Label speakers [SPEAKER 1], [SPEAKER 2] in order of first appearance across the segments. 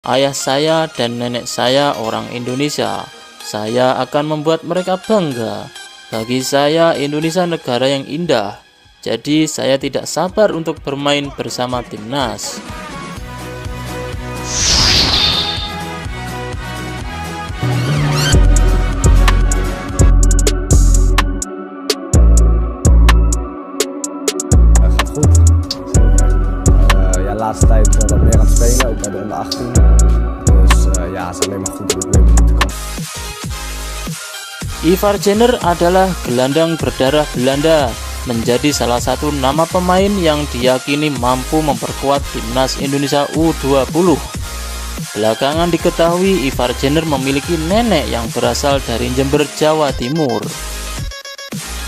[SPEAKER 1] Ayah saya dan nenek saya orang Indonesia. Saya akan membuat mereka bangga. Bagi saya, Indonesia negara yang indah. Jadi saya tidak sabar untuk bermain bersama timnas.
[SPEAKER 2] Gaat goed. Ja, laatste tijd wat meer aan het spelen, ook bij de onder 18. Dus ja, het is alleen maar goed dat ik weer moeten komen.
[SPEAKER 1] Ivar Jenner adalah gelandang berdarah Belanda, menjadi salah satu nama pemain yang diyakini mampu memperkuat timnas Indonesia U20. Belakangan diketahui Ivar Jenner memiliki nenek yang berasal dari Jember, Jawa Timur.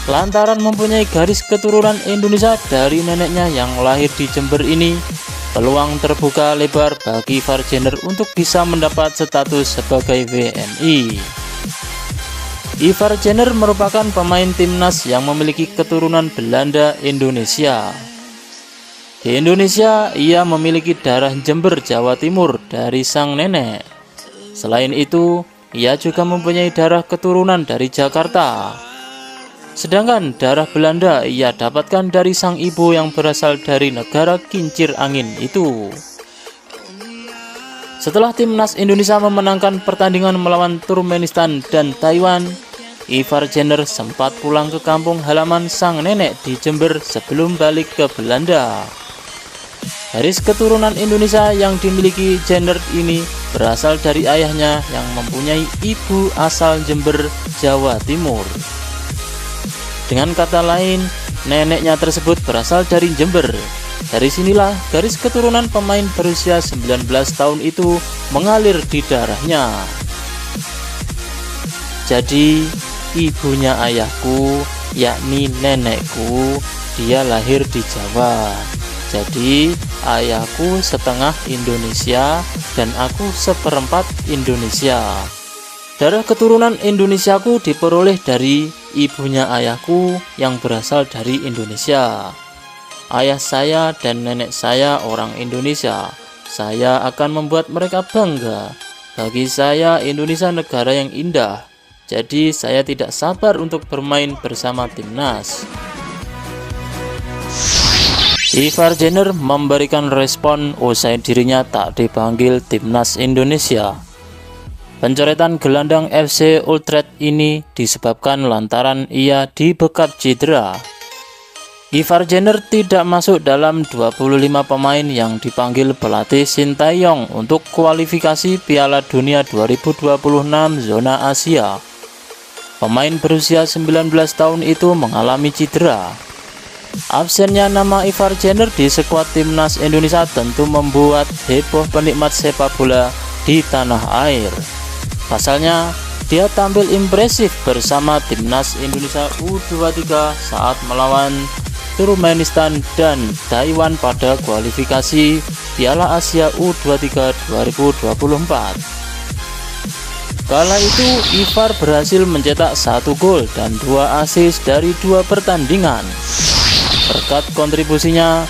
[SPEAKER 1] Lantaran mempunyai garis keturunan Indonesia dari neneknya yang lahir di Jember ini, peluang terbuka lebar bagi Ivar Jenner untuk bisa mendapat status sebagai WNI. Ivar Jenner merupakan pemain timnas yang memiliki keturunan Belanda Indonesia. Di Indonesia, ia memiliki darah Jember, Jawa Timur dari sang nenek. Selain itu, ia juga mempunyai darah keturunan dari Jakarta. Sedangkan darah Belanda ia dapatkan dari sang ibu yang berasal dari negara kincir angin itu. Setelah timnas Indonesia memenangkan pertandingan melawan Turkmenistan dan Taiwan, Ivar Jenner sempat pulang ke kampung halaman sang nenek di Jember sebelum balik ke Belanda. Garis keturunan Indonesia yang dimiliki Jenner ini berasal dari ayahnya yang mempunyai ibu asal Jember, Jawa Timur. Dengan kata lain, neneknya tersebut berasal dari Jember. Dari sinilah garis keturunan pemain berusia 19 tahun itu mengalir di darahnya. Jadi, ibunya ayahku, yakni nenekku, dia lahir di Jawa. Jadi, ayahku setengah Indonesia dan aku seperempat Indonesia. Darah keturunan Indonesiaku diperoleh dari ibunya ayahku yang berasal dari Indonesia. Ayah saya dan nenek saya orang Indonesia. Saya akan membuat mereka bangga. Bagi saya, Indonesia negara yang indah. Jadi saya tidak sabar untuk bermain bersama timnas. Ivar Jenner memberikan respon usai dirinya tak dipanggil timnas Indonesia. Pencoretan gelandang FC Utrecht ini disebabkan lantaran ia dibekap cedera. Ivar Jenner tidak masuk dalam 25 pemain yang dipanggil pelatih Sintayong untuk kualifikasi Piala Dunia 2026 zona Asia. Pemain berusia 19 tahun itu mengalami cedera. Absennya nama Ivar Jenner di skuad timnas Indonesia tentu membuat heboh penikmat sepak bola di tanah air. Pasalnya, dia tampil impresif bersama timnas Indonesia U23 saat melawan Turkmenistan dan Taiwan pada kualifikasi Piala Asia U23 2024. Kala itu, Ivar berhasil mencetak 1 gol dan 2 assist dari 2 pertandingan. Berkat kontribusinya,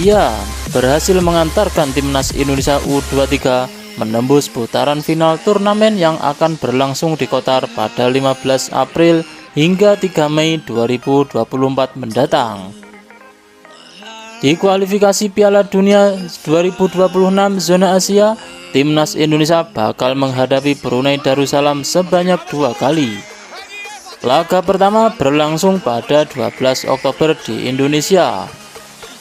[SPEAKER 1] ia berhasil mengantarkan timnas Indonesia U23 menembus putaran final turnamen yang akan berlangsung di Qatar pada 15 April hingga 3 Mei 2024 mendatang. Di kualifikasi Piala Dunia 2026 zona Asia, timnas Indonesia bakal menghadapi Brunei Darussalam sebanyak 2 kali. Laga pertama berlangsung pada 12 Oktober di Indonesia,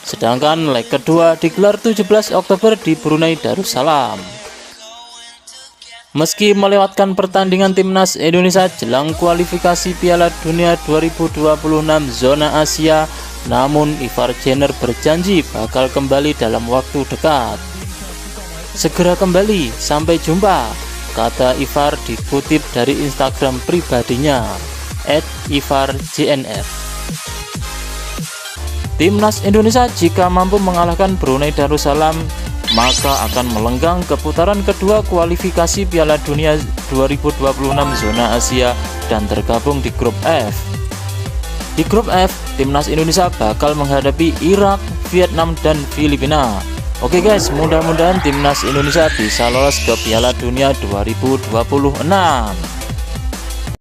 [SPEAKER 1] sedangkan leg kedua digelar 17 Oktober di Brunei Darussalam. Meski melewatkan pertandingan timnas Indonesia jelang kualifikasi Piala Dunia 2026 zona Asia, namun Ivar Jenner berjanji bakal kembali dalam waktu dekat. Segera kembali, sampai jumpa, kata Ivar dikutip dari Instagram pribadinya @ivarjnf. Timnas Indonesia jika mampu mengalahkan Brunei Darussalam maka akan melenggang ke putaran kedua kualifikasi Piala Dunia 2026 zona Asia dan tergabung di grup F. Di grup F, timnas Indonesia bakal menghadapi Irak, Vietnam, dan Filipina. Oke guys, mudah-mudahan timnas Indonesia bisa lolos ke Piala Dunia 2026.